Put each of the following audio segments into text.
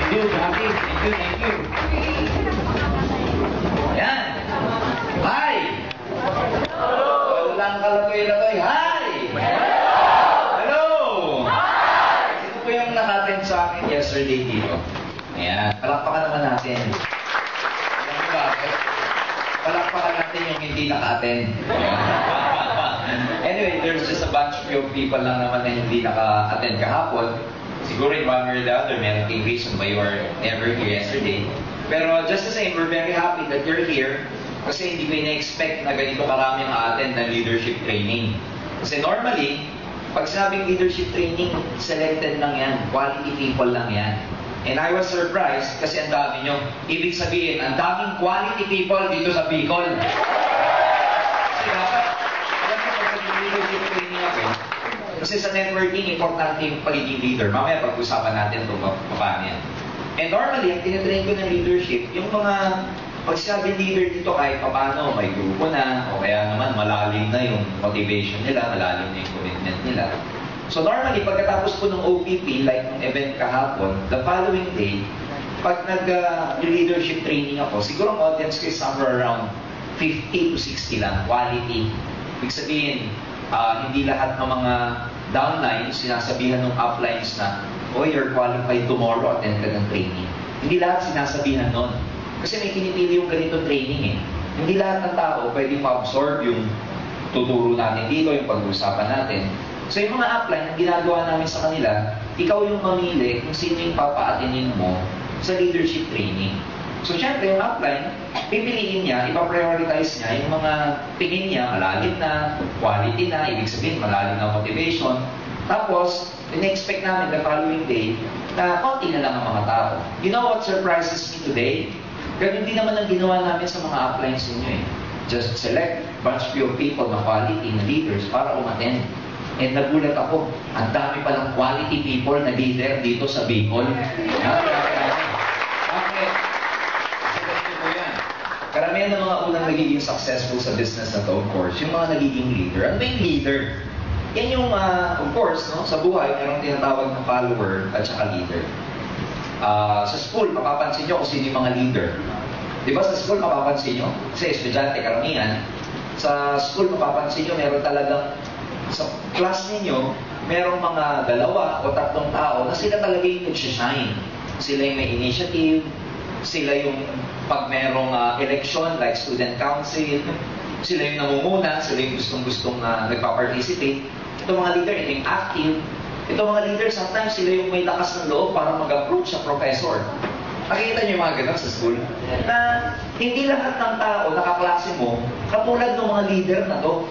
you, Happy. Thank you, thank you. Ayan. Hi! Walang kalagay-lagay. Hi! Hello! Ito po yung nakaten sa akin yesterday dito. Ayan. Palakpakan naman natin. Alam mo bakit? Palakpakan natin yung hindi naka-attend. Anyway, there's just a bunch of people lang naman na hindi naka-attend kahapon. Siguro in one way or the other, may reason why you are never here yesterday. Pero just the same, we're very happy that you're here kasi hindi ko ina-expect na ganito karami ang attend na leadership training. Kasi normally, pag sinabing leadership training, selected lang yan. Quality people lang yan. And I was surprised kasi ang dami nyo. Ibig sabihin, ang daming quality people dito sa Bicol. Kasi dapat, alam mo, pag leadership training ako, kasi sa networking, importante yung pagiging leader. Mamaya pag-usapan natin kung paano yan. And normally, ang tinitrain ko ng leadership, yung mga pag-sabi leader dito kahit paano, may grupo na, o kaya naman malalim na yung motivation nila, malalim na yung commitment nila. So normally, pagkatapos po ng OPP, like ng event kahapon, the following day, pag nag-leadership training ako, siguro ang audience ko is somewhere around 50 to 60 lang, quality. Ibig sabihin, hindi lahat ng mga downlines, sinasabihan ng uplines na, oh, you're qualified tomorrow, attend ka ng training. Hindi lahat sinasabihan nun. Kasi may kinipili yung ganito training eh. Hindi lahat ng tao pwedeng ma-absorb yung tuturo natin dito, yung pag-uusapan natin. So yung mga upline, ang ginagawa namin sa kanila, ikaw yung mamili kung sino yung papa-attendin mo sa leadership training. So syempre yung upline, pipiliin niya, ipa-prioritize niya yung mga tingin niya, malalim na, quality na, ibig sabihin malalim na motivation. Tapos, in-expect namin the following day na konti na lang ang mga tao. You know what surprises me today? Ganun din naman ang ginawa namin sa mga uplines ninyo eh. Just select bunch of people na quality na leaders para umattend. And nagulat ako, ang dami palang quality people na leader dito sa Bicol. Bakit? Karamihan ng mga unang nagiging successful sa business na to, of course, yung mga nagiging leader. Ano ba yung leader? Yan yung, of course, no, sa buhay, mayroong tinatawag na follower at saka leader. Sa school, mapapansin nyo kung sino yung mga leader. Di ba sa school, mapapansin nyo? Kasi estudyante, karamihan. Sa school, mapapansin nyo, meron talagang, sa class ninyo, merong mga 2 o 3 tao na sila talaga yung nag-shine. Sila yung may initiative, sila yung pag merong election like student council, sila yung namumuna, sila yung gustong-gustong nagpa-participate. Ito mga leader, ito yung active. Ito mga leader, sometimes sila yung may lakas ng loob para mag-approach sa professor. Nakikita niyo yung mga ganun sa school? Na hindi lahat ng tao na kaklase mo katulad ng mga leader na to.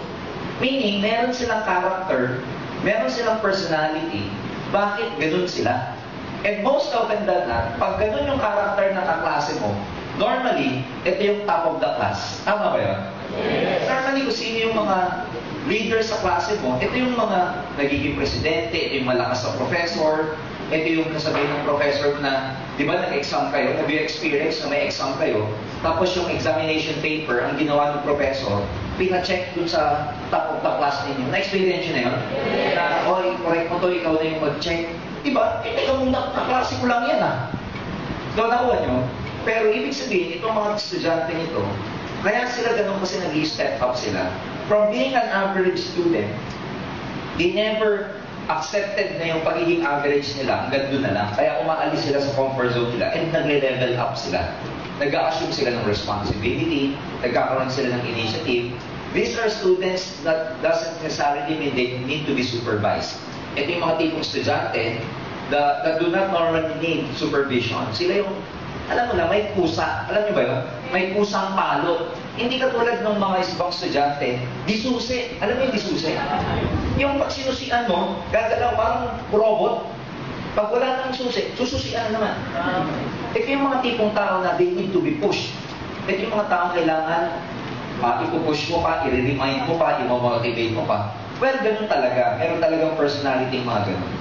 Meaning, meron silang character, meron silang personality. Bakit ganun sila? And most often than not, pag ganun yung character ng kaklase mo, normally, ito yung top of the class. Tama ba yun? Yes. Normally, kung sino yung mga leaders sa klase mo, ito yung mga nagiging presidente, ito yung malakas na professor, ito yung kasabihin ng professor na, di ba nag-exam kayo, nag-experience na may exam kayo, tapos yung examination paper, ang ginawa ng professor, pina-check dun sa top of the class ninyo. Na-experience nyo na yun? Yes. Na, oh, correct mo to, ikaw na yung mag-check. Diba? Ikaw na-klase ko lang yan So, nakuha nyo? Pero ibig sabihin, itong mga estudyante nito, kaya sila ganun kasi nag-step up sila. From being an average student, they never accepted na yung pagiging average nila, hanggang doon na lang. Kaya umaalis sila sa comfort zone nila and nagle-level up sila. Nag-a-assume sila ng responsibility, nagkakaroon sila ng initiative. These are students that doesn't necessarily mean they need to be supervised. Ito yung mga tipong estudyante that do not normally need supervision. Sila yung, alam mo na, may pusa. Alam niyo ba yun? May pusang palo. Hindi katulad ng mga ibang estudyante, disusi. Alam mo yung disusi? Yung pag sinusian mo, gagalaw parang robot. Pag wala nang susi, sususian naman. Ito yung mga tipong tao na they need to be pushed. Ito yung mga tao kailangan ipupush mo pa, i-remind mo pa, i-motivate mo pa. Well, ganun talaga. Meron talagang personality yung mga ganun.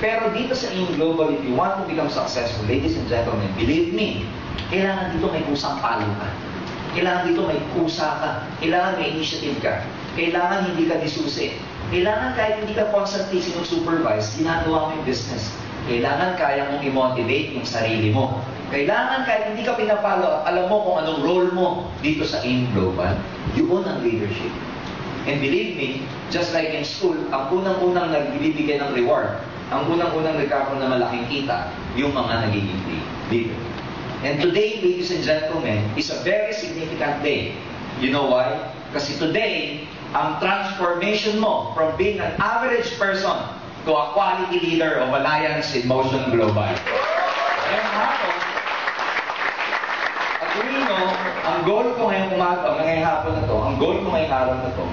Pero dito sa In Global, if you want to become successful, ladies and gentlemen, believe me, kailangan dito may pusang palo ka. Kailangan dito may kusa ka. Kailangan may initiative ka. Kailangan hindi ka disusi. Kailangan kahit hindi ka constantly sinusupervise, ginagawa mo yung business. Kailangan kaya mong i-motivate yung sarili mo. Kailangan kahit hindi ka pinapalo, alam mo kung anong role mo dito sa AIM Global, yun ang leadership. And believe me, just like in school, ang unang-unang nagbibigay ng reward, ang unang-unang nagkakaroon ng malaking kita, yung mga nagiging leader. And today, ladies and gentlemen, is a very significant day. You know why? Kasi today, ang transformation mo from being an average person to a quality leader of Alliance in Motion Global. Ngayong hapon, at ang goal ko ngayong hapon na to, ang goal ko ngayong araw na to,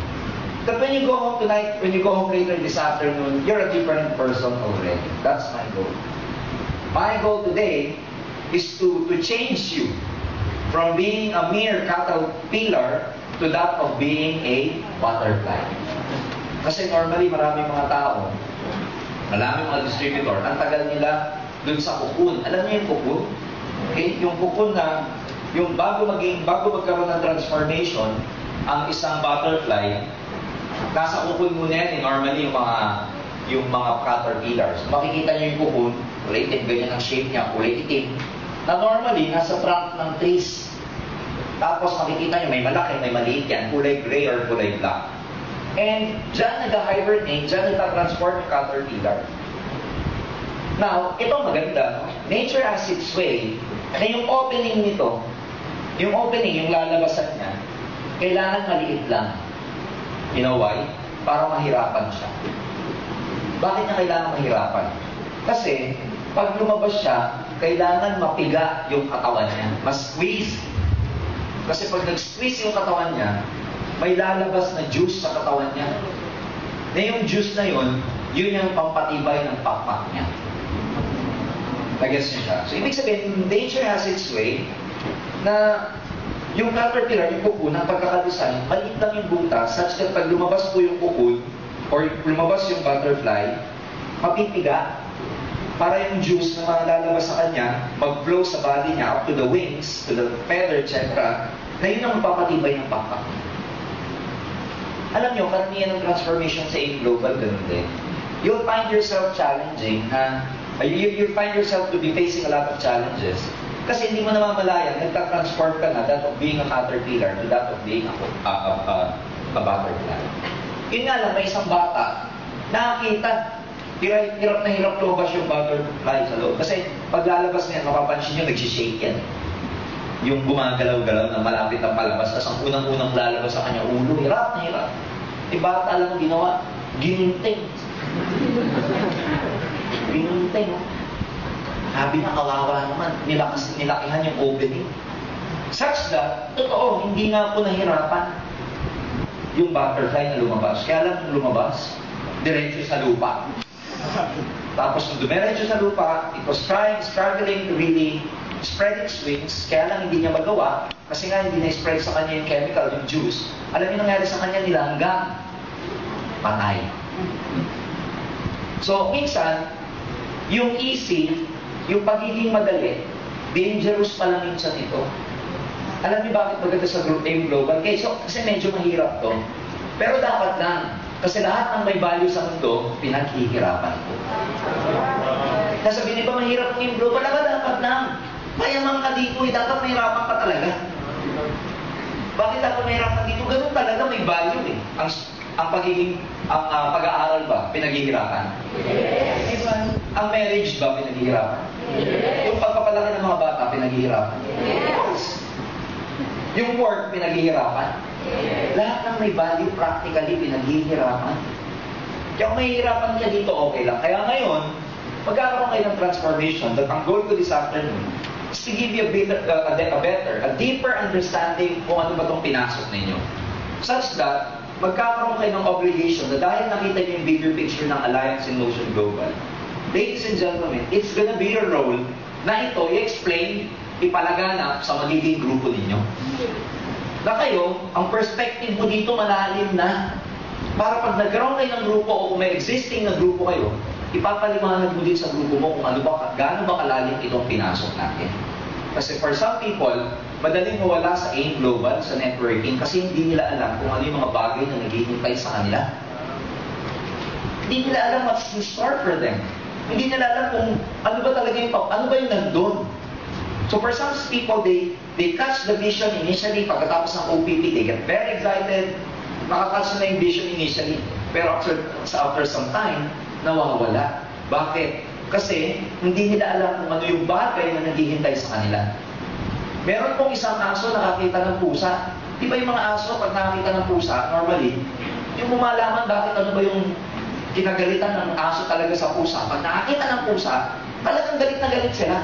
that when you go home tonight, when you go home later this afternoon, you're a different person already. That's my goal. My goal today is to change you from being a mere caterpillar to that of being a butterfly. Kasi normally maraming mga tao, maraming mga distributor, ang tagal nila dun sa cocoon. Alam niyo yung cocoon? Okay? Yung cocoon na, yung bago magkaroon ng transformation, ang isang butterfly, nasa cocoon muna yan, normally yung mga caterpillars. Makikita niyo yung cocoon, kulay itim, ganyan ang shape niya, kulay itim, na normally nasa trunk ng trees. Tapos makikita niyo may malaki, may maliit yan, kulay gray or kulay black. And dyan nag-hibernate, dyan nag-transform yung caterpillar. Now, ito maganda. Nature has its way na yung opening nito, yung lalabasan niya, kailangan maliit lang. You know why? Para mahirapan siya. Bakit niya kailangan mahirapan? Kasi, pag lumabas siya, kailangan mapiga yung katawan niya. Mas-squeeze. Kasi pag nag-squeeze yung katawan niya, may lalabas na juice sa katawan niya. Na yung juice na yun yung pampatibay ng pakpak niya. Nag-gets niyo siya? So, ibig sabihin, nature has its way na yung caterpillar, yung cocoon, ang pagkakadesign, maliit lang yung butas, such that pag lumabas po yung cocoon, or lumabas yung butterfly, mapipiga para yung juice na lalabas sa kanya, mag-flow sa body niya up to the wings, to the feather, etc. Na yun ang magpapatibay ng pakpak. Alam nyo, karamihan ng transformation sa AIM Global, ganun din. You'll find yourself challenging, you'll find yourself to be facing a lot of challenges. Kasi hindi mo namamalayan, nagta-transform ka na that of being a caterpillar to that of being a butterfly. Yun nga lang, may isang bata, nakakita, hirap na hirap lumabas yung butterfly sa loob. Kasi pag lalabas niya, mapapansin nyo, nagsishake yan. Yung gumagalaw-galaw na malapit ang palabas, tapos ang unang-unang lalabas sa kanya ulo, hirap na hirap. E bata lang ang ginawa, ginunting. Ginunting. Sabi na kawawa naman, nilakihan yung opening. Such that, totoo, hindi nga po nahirapan yung butterfly na lumabas. Kaya lang lumabas, diretso sa lupa. Tapos nung dumiretso sa lupa, it was struggling to really spread its wings, kaya lang hindi niya magawa, kasi nga hindi na-spread sa kanya yung chemical, yung juice. Alam niyo nangyari sa kanya, nilanggang. Patay. So, minsan, yung easy, yung pagiging madali, dangerous pa lang minsan ito. Alam niyo bakit maganda sa AIM Global? Kasi medyo mahirap to. Pero dapat lang. Kasi lahat ng may value sa mundo, pinaghihirapan ko. Nasabi, di ba mahirap ng AIM Global? Dapat lang. Mayaman ka dito, dapat mahirapan ka talaga. Bakit dapat mahirapan dito? Ganun talaga, may value eh. Ang pag-aaral ba, pinaghihirapan? Yes. Ang marriage ba, pinaghihirapan? Yes. Yung pagpapalaki ng mga bata, pinaghihirapan? Yes. Yung work, pinaghihirapan? Yes. Lahat ng may value, practically, pinaghihirapan. Kaya kung mahihirapan niya dito, okay lang. Kaya ngayon, magkakaroon kayo ng transformation that ang goal ko this afternoon is to give you a deeper understanding kung ano ba itong pinasok ninyo. Such that, magkakaroon kayo ng obligation na dahil nakita niyo yung bigger picture ng Alliance in Motion Global, ladies and gentlemen, it's gonna be your role na ito i-explain, ipalaganap sa magiging grupo ninyo. Na kayo, ang perspective mo dito malalim na para pag nagkaroon kayo ng grupo o kung may existing na grupo kayo, ipapaliwanag mo din sa grupo mo kung gaano ba kalalim itong pinasok natin. Kasi for some people, madaling mawala sa AIM Global, sa networking, kasi hindi nila alam kung ano yung mga bagay na naghihintay sa kanila. Hindi nila alam what's in store for them. Hindi nila alam kung ano ba talaga ano ba yung nandun. So for some people, they catch the vision initially, pagkatapos ng OPT, they get very excited, makakatch na yung vision initially, pero after some time, nawawala. Bakit? Kasi hindi nila alam kung ano yung bagay na naghihintay sa kanila. Meron pong isang aso nakakita ng pusa. Di ba yung mga aso, pag nakakita ng pusa, normally, yung lumalaman bakit ano ba yung kinagalitan ng aso talaga sa pusa. Pag nakakita ng pusa, talagang galit na galit sila.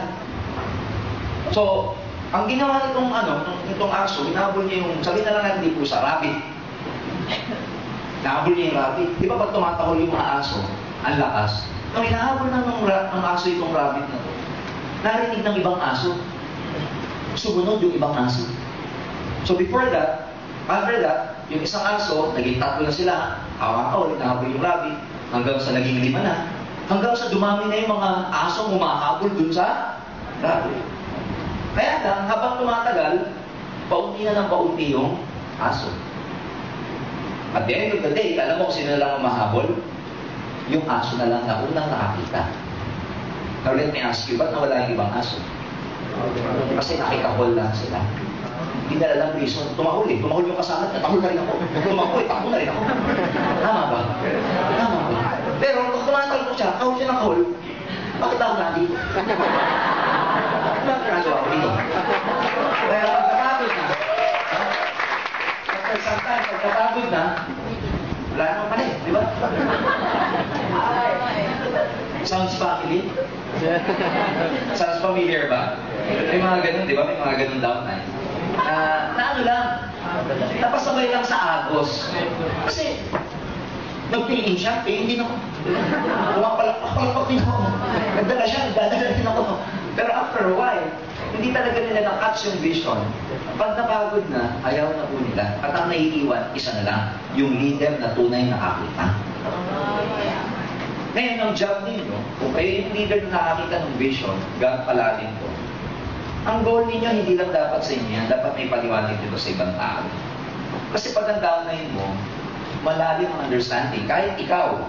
So, ang ginawa nitong aso, hinahabol niya yung, sabihin na lang natin di pusa, rabbit. Hinahabol niya yung rabbit. Di ba pag tumatahol yung mga aso, ang lakas. Nung hinahabol ng aso itong rabbit na to, narinig ng ibang aso. Sumunod yung ibang aso. So after that, yung isang aso, naging 3 na sila, hawak-hawak, hinahabol yung rabbit, hanggang sa naging 5 na, hanggang sa dumami na yung mga asong humahabol dun sa rabbit. Kaya lang, habang tumatagal, paunti na ng paunti yung aso. At the end of the day, alam mo kung sino lang humahabol? Yung aso na lang na unang nakakita. Now let me ask you, ba't nawala yung ibang aso? Kasi nakikahol lang sila. Hindi na alam reason. Tumahol yung kasama, tahol na rin ako. Tumahol na rin ako. Tama ba? Tama ba? Pero kung tumatal ko siya, kahol siya ng kahol, bakit ako na dito? Bakit nagawa ko dito? Kaya pagkatapos na, after some time, pagkatapos na, wala naman pala di ba? Sounds family? Sounds familiar ba? May mga ganun, di ba? May mga ganun downtime. Na ano lang, napasabay lang sa agos. Kasi, nag-pay-in siya, pay-in din ako. Pumapalakpak din ako. Nagdala siya, nagdadala din ako. Pero after a while, hindi talaga nila na-catch yung vision. Pag napagod na, ayaw na po nila. At ang naiiwan, isa na lang, yung leader na tunay nakakita. Ngayon, ang job ninyo, kung kayo yung leader na nakakita ng vision, gano'n palalim po. Ang goal ninyo, hindi lang dapat sa inyo yan, dapat may paliwanag dito sa ibang tao. Kasi pag ang downline mo, malalim ang understanding. Kahit ikaw,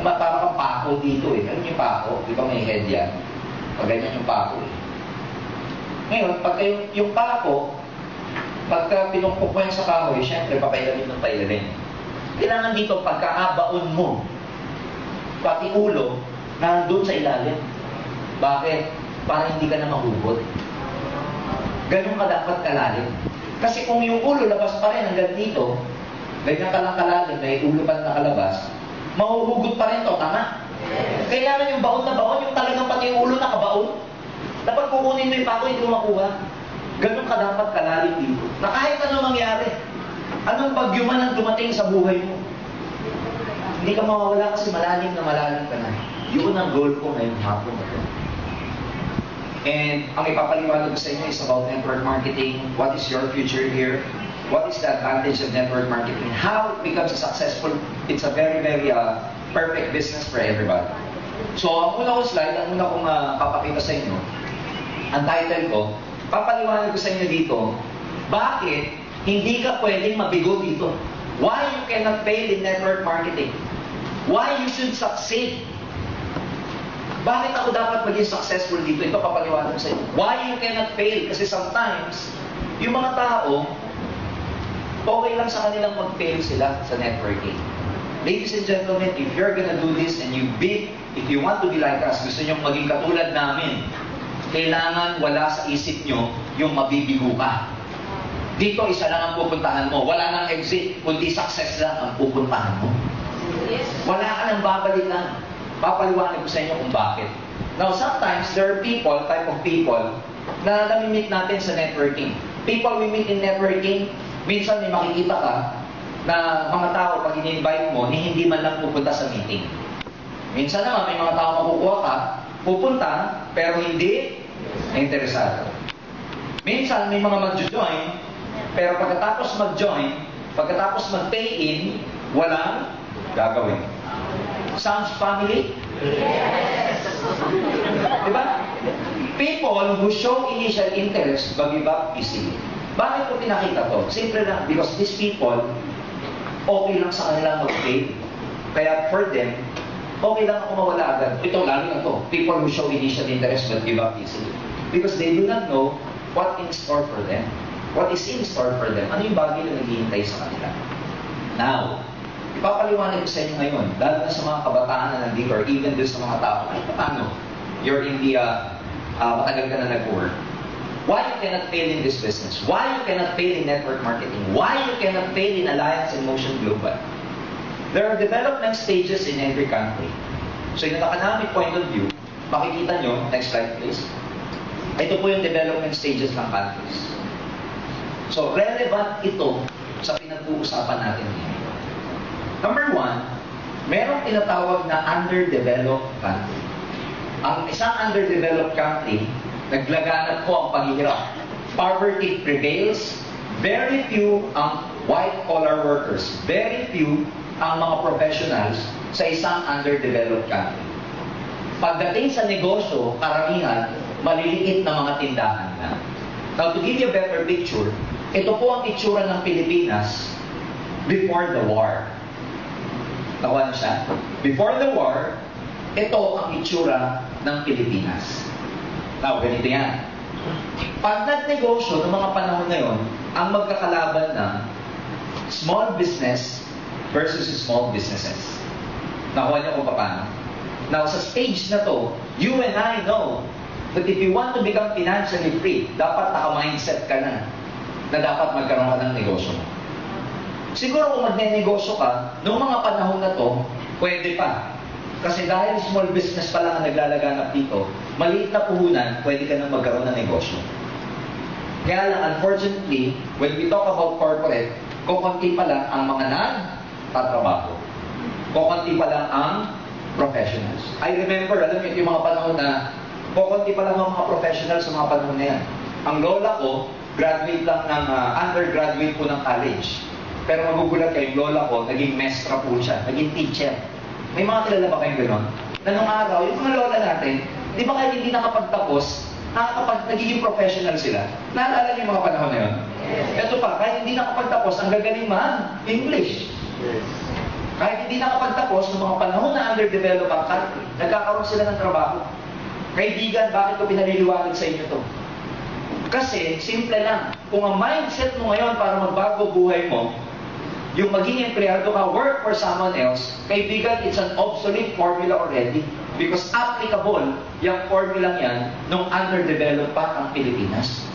parang kang pako dito eh. Alam niyo yung pako? Di ba may head yan? Pag ganyan yung pako eh. Ngayon, pag yung pako, pagka pinumpok mo yan sa kahoy, syempre papailalim ng pailalim. Kailangan dito pagkaabaon mo, pati ulo, nandun sa ilalim. Bakit? Para hindi ka na mahugot. Ganun ka dapat kalalim. Kasi kung yung ulo labas pa rin hanggang dito, ganyan ka lang kalalim, may ulo pa na nakalabas, mahuhugot pa rin to, tama? Kailangan yung baon na baon, yung talagang pati yung ulo nakabaon. Dapat kukunin mo yung pako, hindi mo makuha. Ganun ka dapat kalalim dito. Na kahit ano mangyari, anong bagyo man ang dumating sa buhay mo, hindi ka mawawala kasi malalim ka na. Yun ang goal ko ngayong hapon na to. And ang ipapaliwanag ko sa inyo is about network marketing. What is your future here? What is the advantage of network marketing? How it becomes a successful, it's a very, very perfect business for everybody. So, ang una kong slide, ang una kong papakita sa inyo, ang title ko, papaliwanag ko sa inyo dito, bakit hindi ka pwedeng mabigo dito? Why you cannot fail in network marketing? Why you should succeed? Bakit ako dapat maging successful dito? Ito papaliwanag ko sa inyo. Why you cannot fail? Kasi sometimes, yung mga tao, okay lang sa kanilang mag-fail sila sa networking. Ladies and gentlemen, if you're gonna do this and if you want to be like us, gusto nyo maging katulad namin, kailangan wala sa isip nyo yung mabibigo ka. Dito, isa lang ang pupuntahan mo. Wala nang exit, kundi success lang ang pupuntahan mo. Wala ka nang babalikan. Papaliwanag ko sa inyo kung bakit. Now, sometimes, there are type of people, na nami-meet natin sa networking. People we meet in networking, minsan may makikita ka na mga tao, pag in-invite mo, hindi man lang pupunta sa meeting. Minsan naman, may mga tao makukuha ka, pupunta, pero hindi interesado. Minsan, may mga mag-join, pero pagkatapos mag-join, pagkatapos mag-pay-in, walang gagawin. Sounds family? Yes! Diba? People who show initial interest but give up easily. Bakit ko pinakita to? Simple lang, because these people, okay lang sa kanilang mag-pay. Kaya for them, okay lang ako mawala agad. Ito, lalo na to. People who show initial interest but give up easily. Because they do not know what in store for them. What is in store for them. Ano yung bagay na naghihintay sa kanila. Now, ipapaliwanag ko sa inyo ngayon, lalo na sa mga kabataan na nandito or even doon sa mga tao, ay paano? You're in the, matagal ka na nag-work. Why you cannot fail in this business? Why you cannot fail in network marketing? Why you cannot fail in Alliance and Motion Global? There are development stages in every country. So in an economic point of view, makikita nyo, next slide please. Ito po yung development stages ng countries. So relevant ito sa pinag-uusapan natin ngayon. Number one, merong tinatawag na underdeveloped country. Ang isang underdeveloped country, naglaganap po ang paghihirap. Poverty prevails. Very few ang white-collar workers. Very few ang mga professionals sa isang underdeveloped country. Pagdating sa negosyo, karamihan, maliliit na mga tindahan na. Now, to give you a better picture, ito po ang itsura ng Pilipinas before the war. Nakuha na siya? Before the war, ito ang itsura ng Pilipinas. Now, ganito yan. Pag nagnegosyo ng mga panahon na yun, ang magkakalaban ng small business versus small businesses. Nakuha niyo kung paano. Now, sa stage na to, you and I know that if you want to become financially free, dapat naka-mindset ka na dapat magkaroon ka ng negosyo mo. Siguro kung magne-negosyo ka, noong mga panahon na to, pwede pa. Kasi dahil small business pa lang ang naglalaganap dito, maliit na puhunan, pwede ka nang magkaroon ng negosyo. Kaya lang, unfortunately, when we talk about corporate, kukunti pa lang ang mga nagtatrabaho. Kukunti pa lang ang professionals. I remember, alam niyo, yung mga panahon na kukunti pa lang ang mga professionals sa mga panahon na yan. Ang lola ko, graduate lang ng undergraduate po ng college. Pero magugulat kayo, yung lola ko, naging mestra po siya, naging teacher. May mga kilala ba kayong gano'n? Na nung araw, yung mga lola natin, di ba kahit hindi nakapagtapos, nagiging professional sila? Naalala niyo yung mga panahon na yun? Ito pa, kahit hindi nakapagtapos, ang gagaling man, English. Kahit hindi nakapagtapos, ng mga panahon na underdeveloped ang country, nagkakaroon sila ng trabaho. Kaibigan, bakit ko pinaliliwanag sa inyo to? Kasi, simple lang. Kung ang mindset mo ngayon para magbago buhay mo, yung maging empleyado ka, work for someone else, kaibigan, it's an obsolete formula already. Because applicable yung formula yan nung underdeveloped pa ang Pilipinas.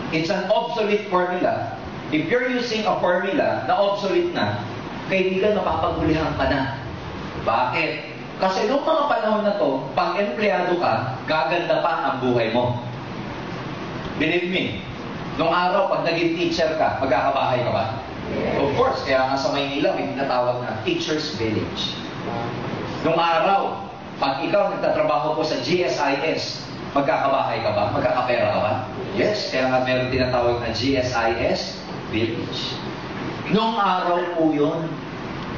It's an obsolete formula. If you're using a formula na obsolete na, kaibigan, mapapaghulihan ka na. Bakit? Kasi nung mga panahon na to, pag empleyado ka, gaganda pa ang buhay mo. Believe me, nung araw, pag naging teacher ka, magkakabahay ka ba? Of course, kaya nga sa Maynila, may tinatawag na Teacher's Village. Nung araw, pag ikaw nagtatrabaho po sa GSIS, magkakabahay ka ba? Magkakapera ka ba? Yes, kaya nga meron tinatawag na GSIS Village. Nung araw po yun,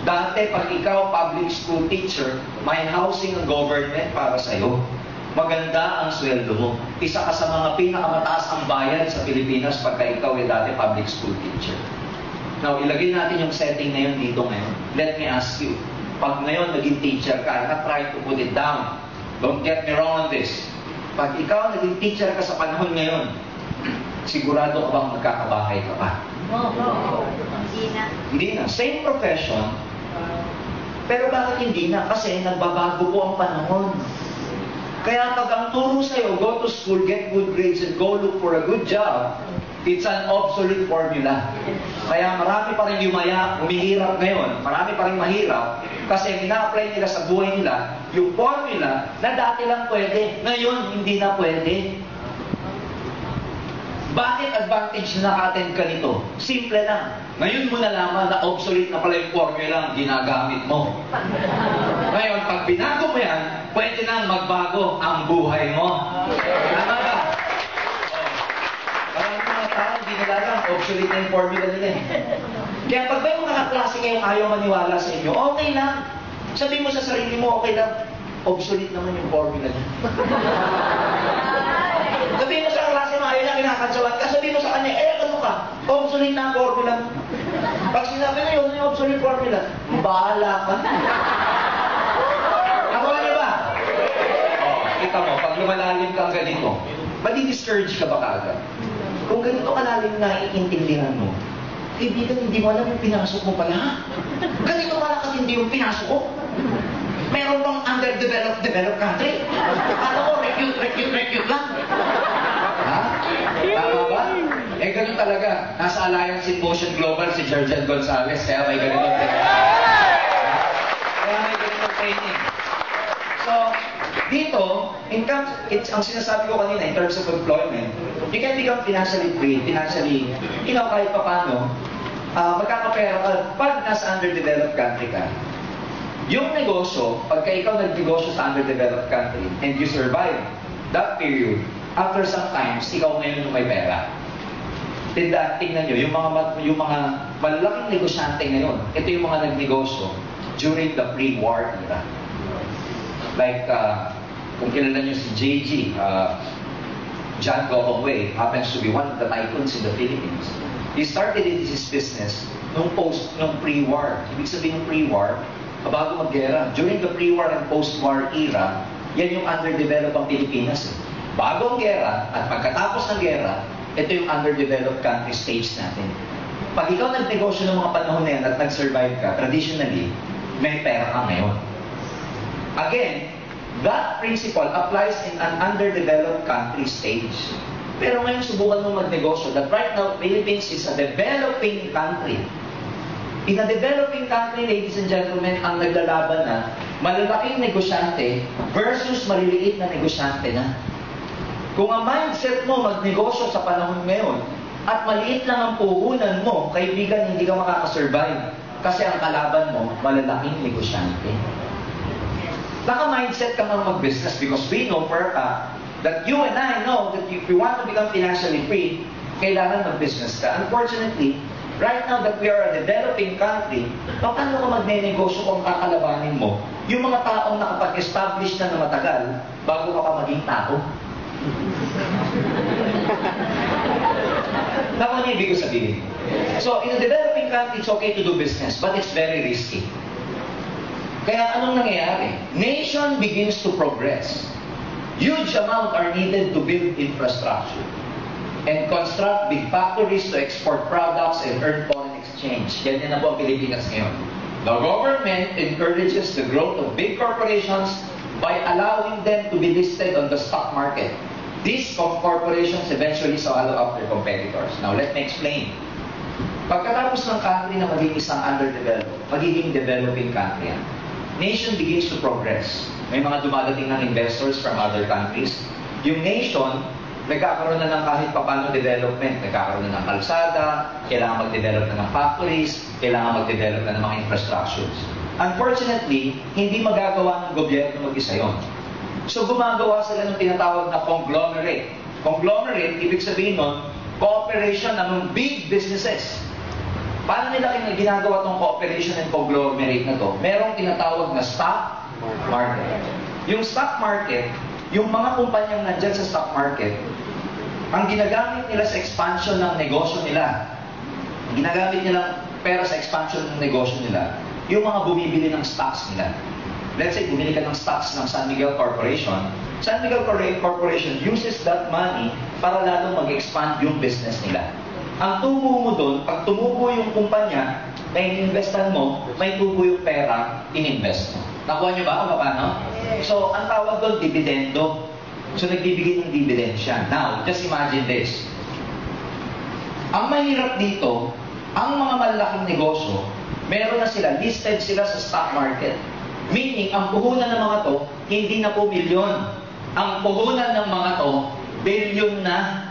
dati pag ikaw public school teacher, may housing ang government para sa'yo. Maganda ang sweldo mo. Isa ka sa mga pinakamataas ang bayad sa Pilipinas pagka ikaw ay dati public school teacher. Now, ilagay natin yung setting na yun dito ngayon. Let me ask you, pag ngayon naging teacher ka, I'm not trying to put it down. Don't get me wrong on this. Pag ikaw naging teacher ka sa panahon ngayon, sigurado ka bang magkakabahay ka pa? Hindi na. Hindi na. Same profession, pero bakit hindi na? Kasi nagbabago po ang panahon. Kaya pag ang turo sa'yo, go to school, get good grades, and go look for a good job, it's an obsolete formula. Kaya marami pa rin humihirap ngayon, marami pa rin mahirap, kasi ina-apply nila sa buhay nila yung formula na dati lang pwede, ngayon hindi na pwede. Bakit advantage na naka-attend ka nito? Simple lang. Ngayon mo nalaman na obsolete na pala yung formula ang ginagamit mo. Ngayon, pag binago mo yan, pwede nang magbago ang buhay mo. Tama ba? Maraming mga tao, hindi nila alam, obsolete na yung formula nila. Kaya pag may mga kaklase kayong ayaw maniwala sa inyo, okay lang. Sabihin mo sa sarili mo, okay lang. Obsolete naman yung formula niya. Sabihin mo sa klase mo, ayaw niya kinakatsawan ka. Sabihin mo sa kanya, ano ka? Obsolete na ang formula. Pag sinabi na yun, yung obsolete formula, bahala ka. pag lumalalim ka ganito, madi-discourage ka ba kaagad? Kung ganito kalalim na iintindihan mo, kaibigan, hindi mo alam yung pinasok mo pala. Ganito pala katindi yung pinasok ko. Meron bang developed country? Alam ko, recute lang. Ha? Tama ba? Eh, ganun talaga. Nasa Alliance in Motion Global si Jerjan Gonzalez, kaya may ganito training. Kaya may ganito training. So, dito, ang sinasabi ko kanina in terms of employment, you can become financially free, kahit pa paano, magkakapera ka pag nasa underdeveloped country ka. Yung negosyo, pagka ikaw nagnegosyo sa underdeveloped country and you survive that period, after some times, ikaw ngayon yung may pera. Tingnan nyo, yung mga malalaking negosyante ngayon, ito yung mga nagnegosyo during the pre-war era. Like, kung kilala nyo si JG, John Gokongwei, happens to be one of the tycoons in the Philippines. He started his business nung pre-war. Ibig sabihin ng pre-war, bago mag-gera. During the pre-war and post-war era, yan yung underdeveloped ang Pilipinas. Bago ang gera at pagkatapos ng gera, ito yung underdeveloped country stage natin. Pag ikaw nagnegosyo ng mga panahon na yan at nag-survive ka, traditionally, may pera ka ngayon. Again, that principle applies in an underdeveloped country stage. Pero ngayon subukan mo magnegosyo that right now, Philippines is a developing country. In a developing country, ladies and gentlemen, ang naglalaban na malalaking negosyante versus maliliit na negosyante na. Kung ang mindset mo magnegosyo sa panahon ngayon at maliit lang ang puhunan mo, kaibigan, hindi ka makakasurvive. Kasi ang kalaban mo, malalaking negosyante. Naka-mindset ka mang mag-business because we know for a fact that you and I know that if you want to become financially free, kailangan mag-business ka. Unfortunately, right now that we are a developing country, paano ka magne-negosyo kung kakalabanin mo yung mga taong nakapag-establish na matagal bago ka pa maging tao? Naku niya ibig ko sabihin. So, in a developing country, it's okay to do business, but it's very risky. Kaya anong nangyayari? Nation begins to progress. Huge amount are needed to build infrastructure and construct big factories to export products and earn foreign exchange. Ganyan na po ang Pilipinas ngayon. The government encourages the growth of big corporations by allowing them to be listed on the stock market. These corporations eventually swallow up their competitors. Now, let me explain. Pagkatapos ng country na magiging isang underdeveloped, magiging developing country yan, nation begins to progress. May mga dumadating ng investors from other countries. Yung nation, nagkakaroon na ng kahit papano development. Nagkakaroon na ng kalsada, kailangan mag-develop na ng factories, kailangan mag-develop na ng mga infrastructures. Unfortunately, hindi magagawa ng gobyerno mag-isa yun. So gumagawa sila ng tinatawag na conglomerate. Conglomerate, ibig sabihin nun, cooperation ng big businesses. Paano nila ginagawa itong cooperation and conglomerate na to? Merong tinatawag na stock market. Yung stock market, yung mga kumpanyang nandyan sa stock market, ang ginagamit nila sa expansion ng negosyo nila, ginagamit nila pera sa expansion ng negosyo nila, yung mga bumibili ng stocks nila. Let's say, bumili ka ng stocks ng San Miguel Corporation. San Miguel Corporation uses that money para lalong mag-expand yung business nila. Ang tubo mo doon, pag tumubo yung kumpanya na ininvestan mo, may tubo yung pera, ininvest mo. Nakuha niyo ba kung paano? So, ang tawag doon, dividendo. So, nagbibigay ng dividend siya. Now, just imagine this. Ang mahirap dito, ang mga malalaking negosyo, meron na sila, listed sila sa stock market. Meaning, ang puhunan ng mga to, hindi na po milyon. Ang puhunan ng mga to, bilyon na.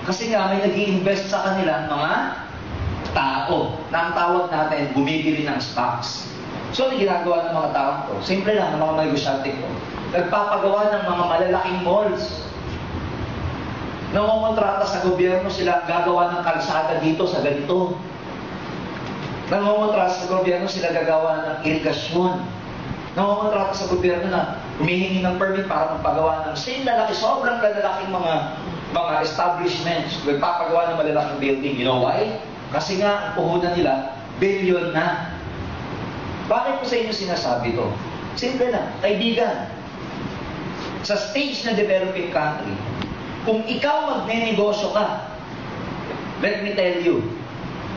Kasi nga, may nag-i-invest sa kanila mga tao. Na ang tawag natin, bumibili ng stocks. So, ano ginagawa ng mga tao to? Simple lang, ng mga negosyante ko. Nagpapagawa ng mga malalaking malls. Nangongontrata sa gobyerno sila, gagawa ng kalsada dito sa ganito. Nangongontrata sa gobyerno sila gagawa ng irigasyon. Nangongontrata sa gobyerno na humihingi ng permit para magpagawa ng sobrang lalaking mga establishments. Magpapagawa ng malalaking building. You know why? Kasi nga, ang puhunan nila, bilyon na. Bakit ko sa inyo sinasabi to? Simple lang, kaibigan. Sa stage na developing country, kung ikaw magne-negosyo ka, let me tell you,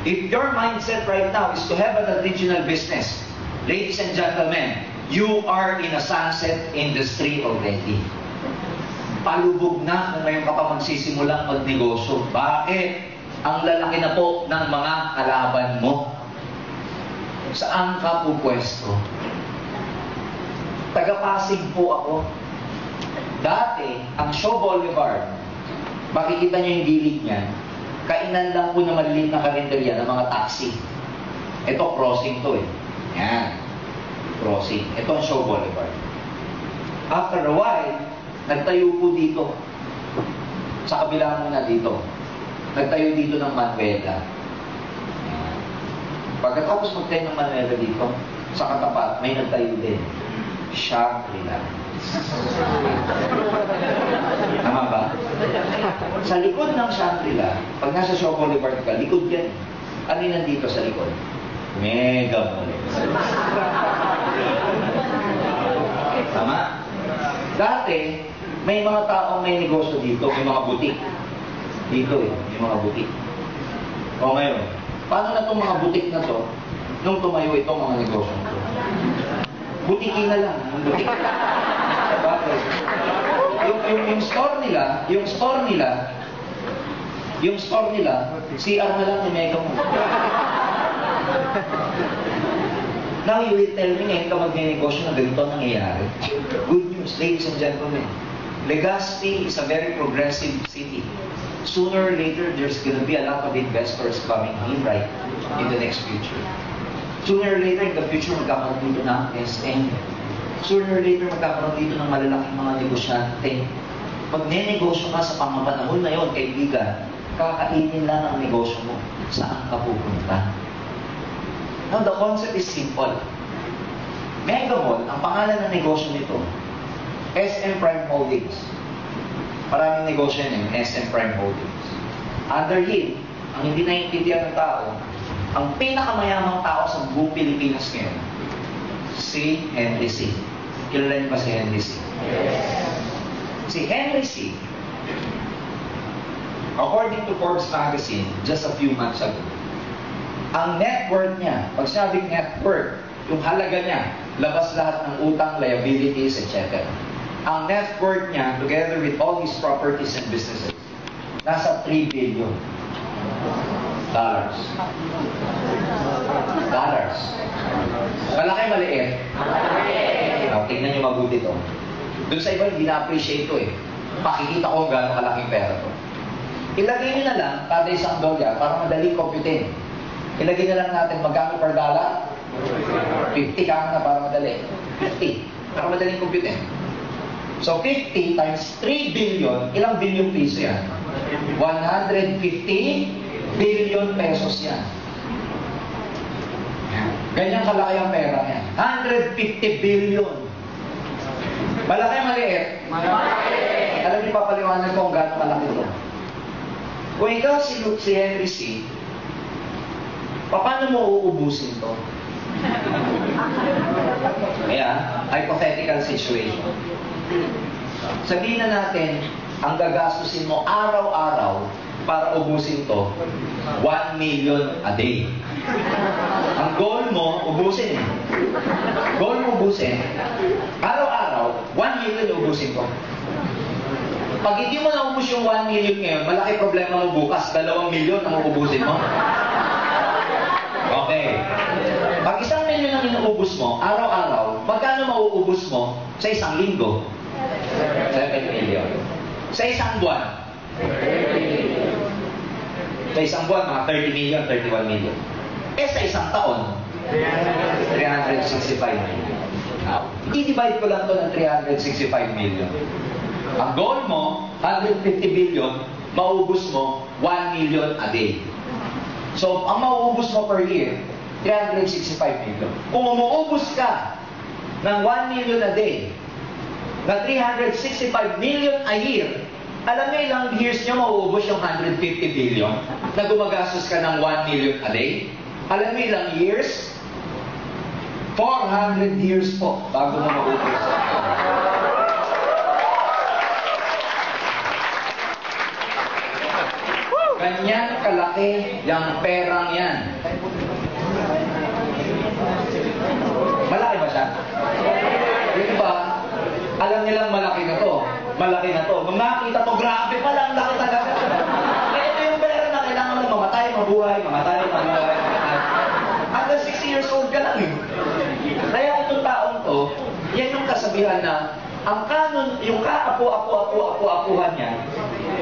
if your mindset right now is to have an original business, ladies and gentlemen, you are in a sunset industry already. Palubog na kung ngayon ka pa magsisimulang magnegosyo. Bakit? Ang lalaki na po ng mga kalaban mo. Saan ka pupwesto? Taga-Pasig po ako. Dati, ang Shaw Boulevard, makikita nyo yung gilid niya, kainan lang po na maliliit na karinderya ng mga taxi. Ito, crossing to eh. Yan. Crossing. Ito ang Shaw Boulevard. After a while, nagtayo po dito. Sa kabila muna dito. Nagtayo dito ng Manuela. Pagkatapos magtayo ng Manuela dito, sa katapat, may nagtayo din. Shangri-La. Tama ba? Sa likod ng Shangri-La, pag nasa Shaw Boulevard ka, likod yan. Ano yung nandito sa likod? Mega Mall. Tama? Dati, may mga taong may negosyo dito, may mga butik. Dito eh, may mga butik. O ngayon, paano na itong mga butik na to, nung tumayo itong mga negosyo na to? Butiki na lang, ang butik. Bakit? Yung store nila, CR na lang ni Mega Mall. Now you will tell me ngayon ka magne-negosyo na ganito ang nangyayari. Good news, ladies and gentlemen. Legazpi is a very progressive city. Sooner or later, there's gonna be a lot of investors coming in right in the next future. Sooner or later, in the future, magkakaroon dito ng SM. Sooner or later, magkakaroon dito ng malalaking mga negosyante. Pag nenegosyo ka sa pangapanahon na yun, kaibigan, kakainin lang ang negosyo mo. Saan ka pupunta? Now, the concept is simple. Mega Mall, ang pangalan ng negosyo nito, SM Prime Holdings. Maraming negosyo yan, SM Prime Holdings. Underhill, ang hindi naiintindihan ng tao, ang pinakamayamang tao sa buong Pilipinas ngayon, si Henry C. Kilala niyo ba si Henry C? Yes. Si Henry C, according to Forbes magazine, just a few months ago, ang net worth niya, pag sinabing net worth, yung halaga niya, labas lahat ng utang, liabilities, etc. Ang net worth niya, together with all his properties and businesses, nasa $3 billion. Dollars. Malaki, maliit? Malaki. Tingnan niyo mabuti to. Doon sa iba, hindi na-appreciate to eh. Pakikita ko gano'ng kalaking pera to. Ilagay niyo na lang, kada isang dollar, para madaling computin. Ilagay na lang natin magkano per dollar? 50 ka na para madali. 50. Para madaling computin. So 50 times 3 billion, ilang billion piso yan? 150 billion pesos yan. Ganyan kalaki ang pera niya. 150 billion. Malaki, maliit? Malaki. Alam niyo, papaliwanag ko kung gano'ng malaki ito. Kung ikaw si Henry C., paano mo uubusin ito? Kaya, hypothetical situation. Sabihin na natin, ang gagastusin mo araw-araw para ubusin to, 1 million a day. Ang goal mo, ubusin. Goal mo ubusin, araw-araw, 1 million ubusin to. Pag hindi mo naubos yung 1 million ngayon, malaki problema mo bukas, 2 million ang ubusin mo. Okay. Pag 1 million ang inuubos mo, araw-araw, magkano mauubos mo sa isang linggo? 7 million. Sa isang buwan? Sa isang buwan, mga 30 million, 31 million. Sa isang taon, 365 million. Now, i-divide ko lang ito ng 365 million. Ang goal mo, 150 billion, mauubos mo 1 million a day. So, ang mauubos mo per year, 365 million. Kung umuubos ka ng 1 million a day, na 365 million a year, alam mo ilang years nyo mauubos yung 150 billion na gumagastos ka ng 1 million a day? Alam mo ilang years? 400 years po bago mo maubos. Ganyan kalaki yung perang yan. Malaki ba siya? Di ba? Alam nilang malaki na to. Malaki na to. Nung nakita to, grabe pala, ang laki talaga. Ito yung pera na kailangan mo mamatay, mabuhay, mamatay, mabuhay, mamatay. Hanggang 60 years old ka lang eh. Kaya itong taong to, yan yung kasabihan na ang kanon, yung kaapu-apuhan niya,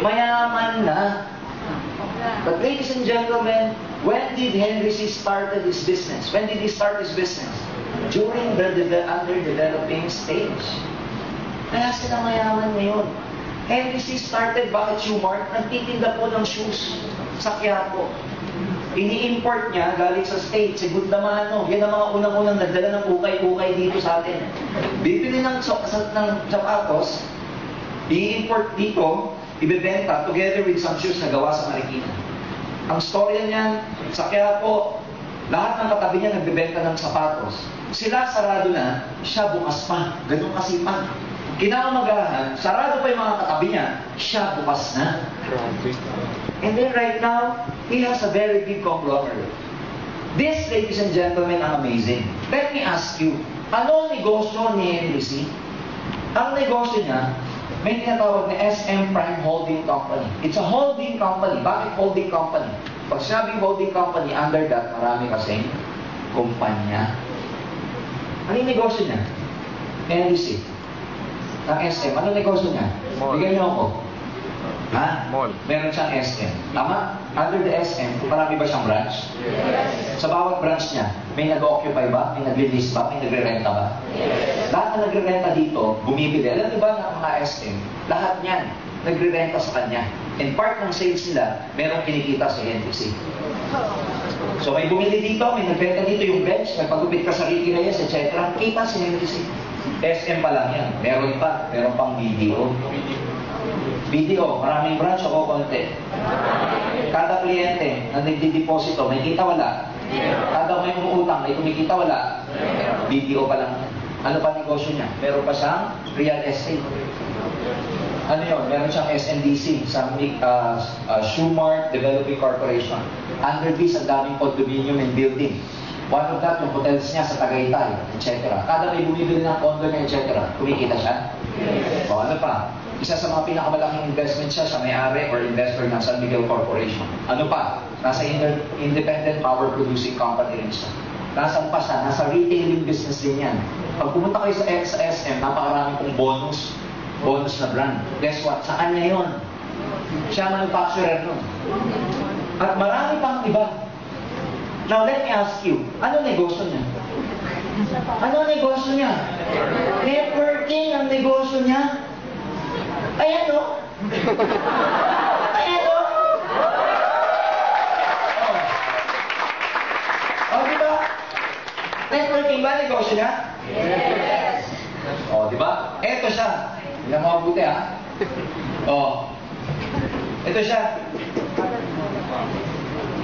mayaman na. But ladies and gentlemen, when did Henry C. started his business? When did he start his business? During the underdeveloping stage. Kaya sila mayaman ngayon. Henry C. started, bakit shoe mart? Nagtitinda po ng shoes sa Quiapo. Ini-import niya galing sa States, si Gundamano. Yan ang mga unang-unang nagdala ng ukay-ukay dito sa atin. Bibili ng sapatos, i-import dito, ibebenta together with some shoes na gawa sa Marikina. Ang storya niyan, sa Quiapo, lahat ng katabi niya nagbebenta ng sapatos. Sila sarado na, siya bukas pa. Ganun kasipag. Kinaumagahan, sarado pa yung mga katabi niya, siya bukas na. And then right now, he has a very big conglomerate. This, ladies and gentlemen, are amazing. Let me ask you, ano ang negosyo ni Henry C? Ang negosyo niya, may tinatawag na SM Prime Holding Company. It's a holding company. Bakit holding company? Pag sinabing holding company, under that, marami kasing kumpanya. Ano yung negosyo niya? Henry C. Ang SM, ano negosyo niya? Bigyan niyo ako. Ha? Mall. Meron siyang SM. Tama? Under the SM, marami ba siyang branch? Yes. Sa bawat branch niya, may nag-occupy ba? May nag-release ba? May nagre-renta ba? Yes. Lahat na nagre-renta dito, bumibili. Alam niyo ba ng mga SM? Lahat niyan, nagre-renta sa kanya. And part ng sales nila, merong kinikita sa NTC. So may bumili dito, may nagbenta dito yung bench, may pagupit ka sa Ricky Reyes, etc. Kita si NTC. SM pa lang yan. Meron pang BDO. BDO, maraming branch o konti? Kada kliyente na nagdideposito, may kita wala? Kada may umuutang, may kumikita wala? BDO pa lang. Ano pa negosyo niya? Meron pa siyang real estate. Ano yun? Meron siyang SNDC, sa Shoe Mart Developing Corporation. Under this, ang daming condominium and building. One of that, yung hotels niya sa Tagaytay, etc. Kada may bumibili ng condo niya, etc. Kumikita siya? Yes. O ano pa? Isa sa mga pinakamalaking investment siya sa may-ari or investor ng San Miguel Corporation. Ano pa? Nasa independent power producing company rin siya. Nasaan pa siya? Nasa retailing business din yan. Pag pumunta kayo sa SM, napakaraming pong bonus na brand. Guess what? Sa kanya yun. Siya manufacturer nun. At marami pang iba. Now, let me ask you, ano negosyo niya? Ano negosyo niya? Networking ang negosyo niya. Ayan o. Ayan o. O, diba? Networking ba negosyo niya? Yes. O, diba? Eto siya. Hindi mo mabuti ha. O. Ito siya.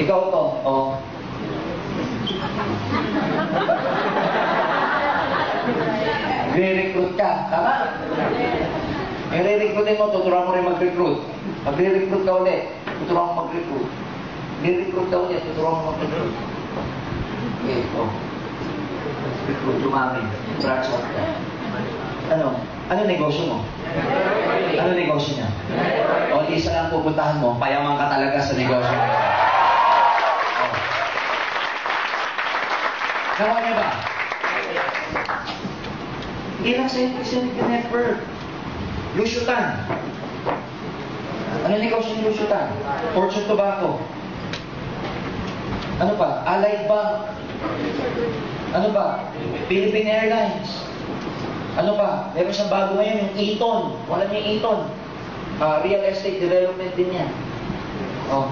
Ikaw to. O. Re-recruit ka, tama? I-re-recruitin mo, tuturuan mo rin mag-recruit. Mag-re-recruit ka ulit, tuturuan mo mag-recruit. Re-recruit ka ulit, tuturuan mo mag-recruit. Okay, oh. Recruit, dumami. Branch out ka. Ano? Ano negosyo mo? Ano negosyo niya? O, isa lang pupuntahan mo, payaman ka talaga sa negosyo mo. Nawa niya ba? Hindi lang sa Infinity Network. Lusyutan. Ano negosyo ni Lusyutan? Fortune Tobacco. Ano pa? Allied Bank. Ano pa? Philippine Airlines. Ano pa? Meron siyang bago ngayon, yung Eaton. Wala niya yung Eaton. Real estate development din yan. Oh.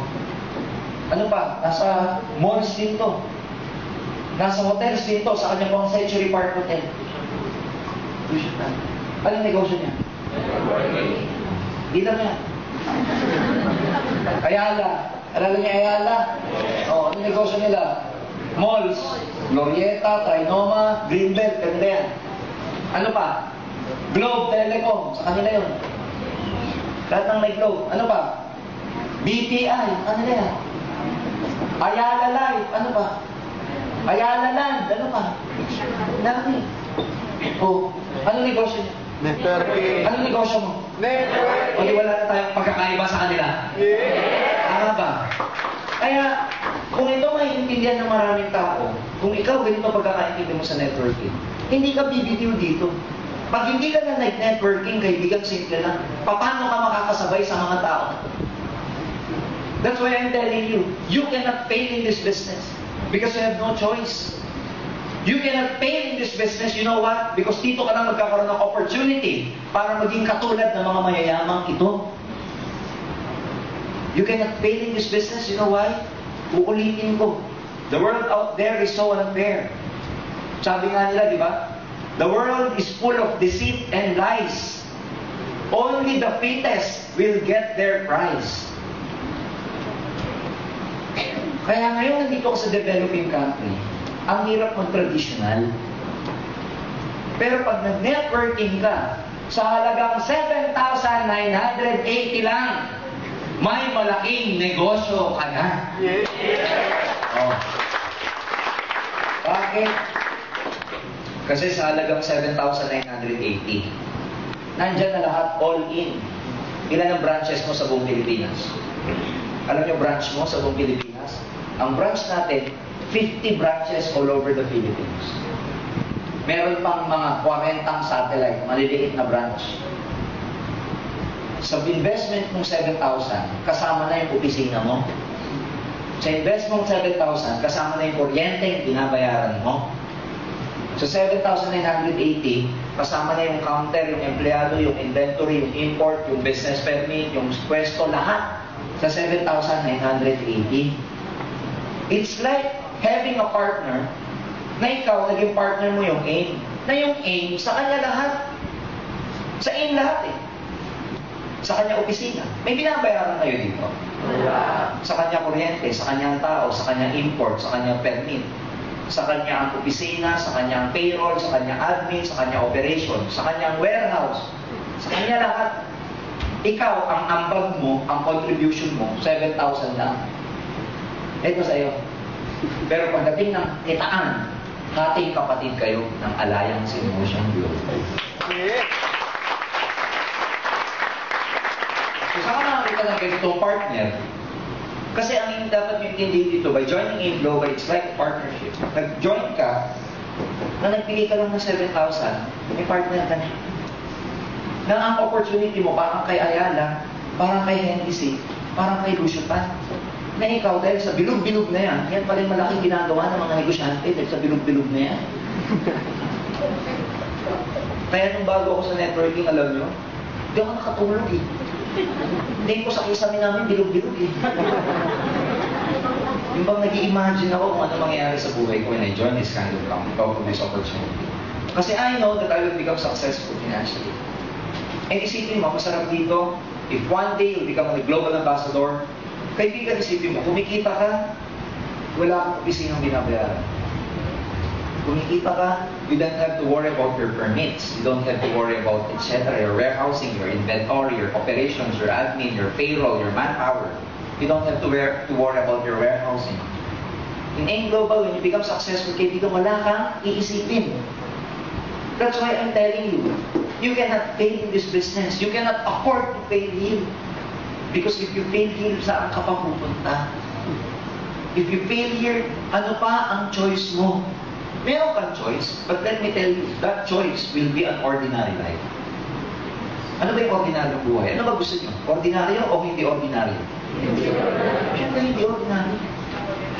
Ano pa? Nasa malls din to. Nasa hotels dito, sa kanya pong Century Park Hotel. Anong negosyo niya? Dito niya. Ayala. Alala niya Ayala? O, anong negosyo nila? Malls. Glorieta, Trinoma, Greenbelt, ganda yan. Ano pa? Globe Telecom, sa kanila yun. Lahat ng may Globe. Ano pa? BPI, ano na yan? Ayala Life, ano pa? Ayala Land, ano pa? Dami. Oh, ano negosyo niya? Networking. Ano negosyo mo? Networking. O di wala na tayong pagkakaiba sa kanila? Tama ba? Kaya, kung ito maiintindihan ng maraming tao, kung ikaw ganito pagkakaintindi mo sa networking, hindi ka bibitiw dito. Pag hindi ka na networking, kaibigan, simple lang. Paano ka makakasabay sa mga tao? That's why I'm telling you, you cannot fail in this business because you have no choice. You cannot fail in this business, you know what? Because dito ka lang magkakaroon ng opportunity para maging katulad ng mga mayayamang ito. You cannot fail in this business, you know why? Uulitin ko. The world out there is so unfair. Sabi nga nila, di ba? The world is full of deceit and lies. Only the fittest will get their prize. Kaya ngayon nandito ako sa developing country, ang hirap mag-traditional. Pero pag nag-networking ka, sa halagang 7,980 lang, may malaking negosyo ka na. Oh. Bakit? Kasi sa halagang 7,980, nandyan na lahat, all in. Ilan ang branches mo sa buong Pilipinas? Alam niyo branch mo sa buong Pilipinas? Ang branch natin, 50 branches all over the Philippines. Meron pang mga 40 satellite, maliliit na branch. Sa investment mong 7,000, kasama na yung opisina mo. Sa investment mong 7,000, kasama na yung kuryente yung binabayaran mo. Sa 7,980, kasama na yung counter, yung empleyado, yung inventory, yung import, yung business permit, yung pwesto, lahat. Sa 7,980. It's like having a partner na ikaw, naging partner mo yung AIM. Na yung AIM, sa kanya lahat. Sa AIM lahat eh. Sa kanya opisina. May binabayaran kayo dito. Sa kanya kuryente, sa kanyang tao, sa kanyang import, sa kanyang permit. Sa kanyang opisina, sa kanyang payroll, sa kanyang admin, sa kanyang operation, sa kanyang warehouse. Sa kanya lahat. Ikaw, ang ambag mo, ang contribution mo, 7,000 lang. Ito sa'yo. Pero pagdating ng kitaan, hating kapatid kayo ng Alliance in Motion Global. So, saan ka nakakita ng ganitong partner? Kasi ang dapat nyo intindi dito, by joining in Global, it's like a partnership. Nag-join ka, na nagpili ka lang ng 7,000, may partner ka na. Na ang opportunity mo, parang kay Ayala, parang kay Henry C, parang kay Lucio Pan. Na ikaw, dahil sa bilog-bilog na yan, yan pala yung malaking ginagawa ng mga negosyante, dahil sa bilog-bilog na yan. Kaya nung bago ako sa networking, alam nyo, hindi ako nakatulog eh. Hindi ko sa kisame namin, bilog-bilog eh. Yung bang nag-i-imagine ako kung ano mangyayari sa buhay ko when I join this kind of company, of this opportunity. Kasi I know that I will become successful financially. And isipin mo, masarap dito, if one day you'll become a global ambassador, kaibigan, isipin mo, kumikita ka, wala kang opisinang binabayaran. Kumikita ka, you don't have to worry about your permits. You don't have to worry about etc. Your warehousing, your inventory, your operations, your admin, your payroll, your manpower. You don't have to worry about your warehousing. In AIM Global, when you become successful, kaibigan, wala kang iisipin. That's why I'm telling you, you cannot fail in this business. You cannot afford to fail here. Because if you fail here, saan ka pa pupunta? If you fail here, ano pa ang choice mo? Meron kang choice, but let me tell you, that choice will be an ordinary life. Ano ba yung ordinaryong buhay? Ano ba gusto niyo? Ordinaryo o hindi ordinaryo? Siyempre hindi ordinaryo.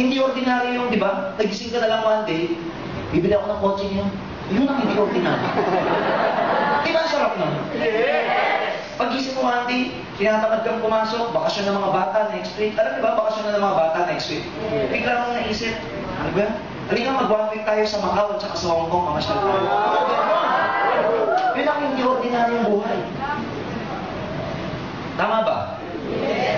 Hindi ordinaryo yung, di ba? Nagising ka na lang one day, bibili ako ng kotse niyo. Yun ang hindi ordinaryo. Di ba ang sarap nun? Pag-isip mo one day, tinatamad kang pumasok, bakasyon ng mga bata next week. Alam niyo ba, bakasyon na ng mga bata next week? Bigla mong naisip, ano ba? Halika mag-one week tayo sa Macau at saka sa Hong Kong, mga tayo. Yun ang hindi ordinaryong buhay. Tama ba?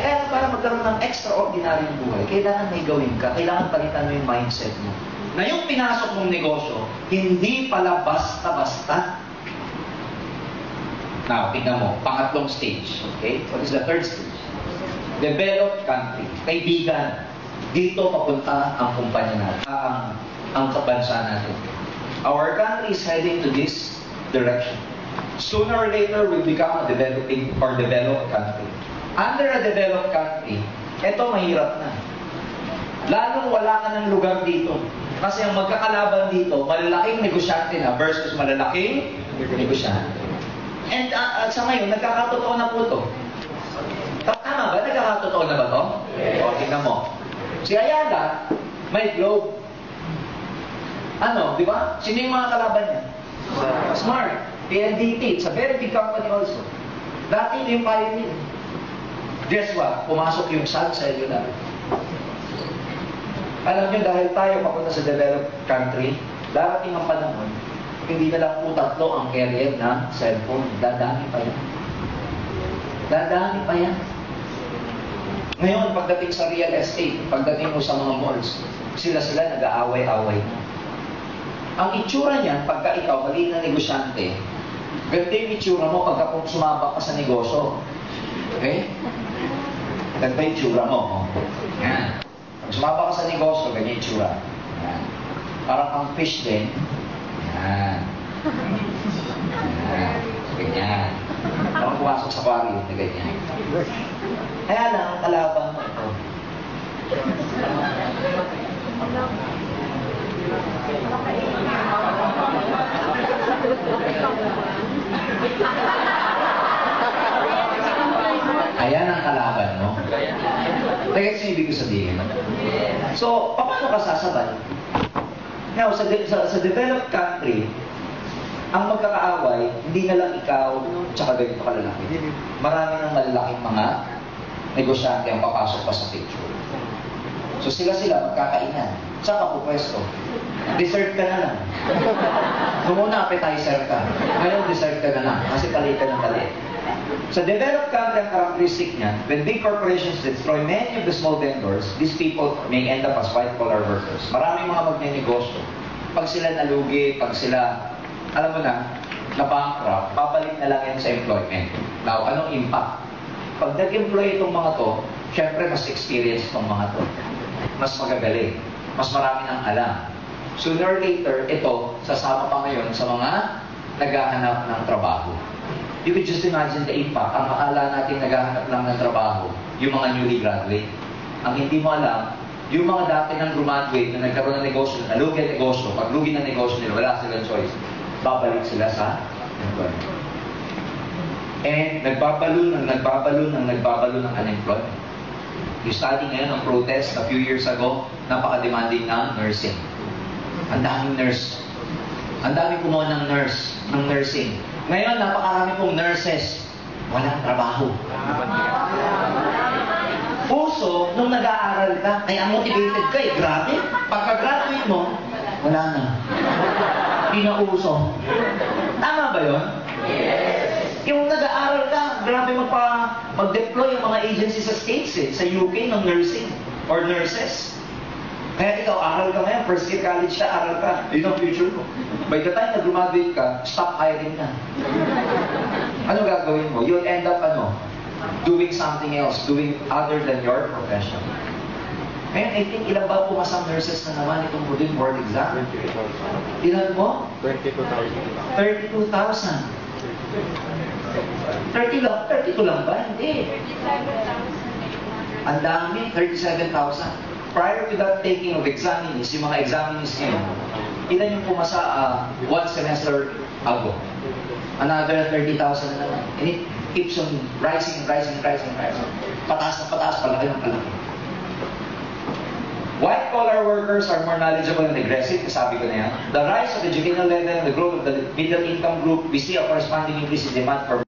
Kaya para magkaroon ng extraordinaryong buhay, kailangan may gawin ka, kailangan palitan mo yung mindset mo. Na yung pinasok mong negosyo, hindi pala basta-basta. Now, tingnan mo, pangatlong stage. Okay? What is the third stage? developed country. Kaibigan, dito papunta ang kumpanya natin, ang kabansa natin. Our country is heading to this direction. Sooner or later, we'll become a developing or developed country. Under a developed country, ito mahirap na. Lalong wala ka ng lugar dito. Kasi ang magkakalaban dito, malalaking negosyante na versus malalaking negosyante. And sa ngayon, nagkakatotoo na po ito. Tama ba? Nagkakatotoo na ba ito? O, tingnan mo. Si Ayala, may globe. Ano, di ba? Sino yung mga kalaban niya? Smart. PLDT. It's a very big company also. Dati ito yung pioneer. Guess what? Pumasok yung Sun Cellular. Alam niyo, dahil tayo papunta sa developed country, darating ang panahon, hindi na lang po 3 ang carrier ng cellphone. Dadami pa yan. Dadami pa yan. Ngayon, pagdating sa real estate, pagdating mo sa mga malls, sila nag-aaway-aaway na. Ang itsura niyan, pagka ikaw, maging na negosyante, ganda yung itsura mo pagka kung sumabak ka sa negosyo. Okay? Ganda yung itsura mo. Oh. Yan. Pag sumabak ka sa negosyo, ganyan yung itsura. Yan. Parang ang fish din. Yan. Yan. Ganyan. Parang pumasok sa aquarium na ganyan. Kaya lang, ang kalaban mo ito. Ayan ang kalaban mo. Kaya kasi ibig ko sabihin. So, paano ka sasabay? Now, sa developed country, ang magkakaaway, hindi na lang ikaw, tsaka ganito kalalaki. Marami ng malalaking mga negosyante ang papasok pa sa picture. So sila magkakainan. Saan ka pupwesto? Dessert ka na lang. Kung muna appetizer ka. Ngayon dessert ka na lang. Kasi palit ka ng palit. Sa developed country, ang characteristic niya, when big corporations destroy many of the small vendors, these people may end up as white-collar workers. Maraming mga magnenegosyo. Pag sila nalugi, pag sila, alam mo na bankrupt, babalik na lang yan sa employment. Now, anong impact? Pag nag-employ itong mga to, syempre mas experience itong mga to. Mas magagaling. Mas marami nang alam. Sooner or later, ito, sasama pa ngayon sa mga naghahanap ng trabaho. You could just imagine the impact. Ang akala natin naghahanap lang ng trabaho, yung mga newly graduate. Ang hindi mo alam, yung mga dati nang graduate na nagkaroon ng negosyo, nalugi ang negosyo, pag lugi ng negosyo nila, wala silang choice. Babalik sila sa employment. And nagbabalo ng unemployment. Yung study ngayon ng protest a few years ago, napaka-demanding ng nursing. Ang daming nurse. Ang daming kumuha ng nursing. Ngayon, napakarami pong nurses. Walang trabaho. Puso, nung nag-aaral ka, kaya motivated ka eh. Grabe. Pagka-graduate mo, wala na. Hindi na uso. Tama ba yun? Yes. Yung nag-aaral ka, grabe mag-deploy yung mga agency sa States eh, sa UK ng nursing or nurses. Kaya ikaw, aral ka ngayon, first year college ka, aral ka. Yun ang future mo. By the time na graduate ka, stop hiring na. Ano gagawin mo? You'll end up doing something else, doing other than your profession. Ngayon, I think ilan ba pumasang nurses na naman itong Budin board exam? Ilan mo? 22,000. 32,000. 32 lang ba? Hindi. 37,800. Ang dami, 37,000. Prior to that taking of examinees, yung mga examinees nyo, ilan yung pumasa one semester ago? Another 30,000 na naman. And it keeps on rising. Pataas na pataas, palaki ng palaki. White-collar workers are more knowledgeable and aggressive, sabi ko na yan. The rise of the educational level and the growth of the middle income group, we see a corresponding increase in demand for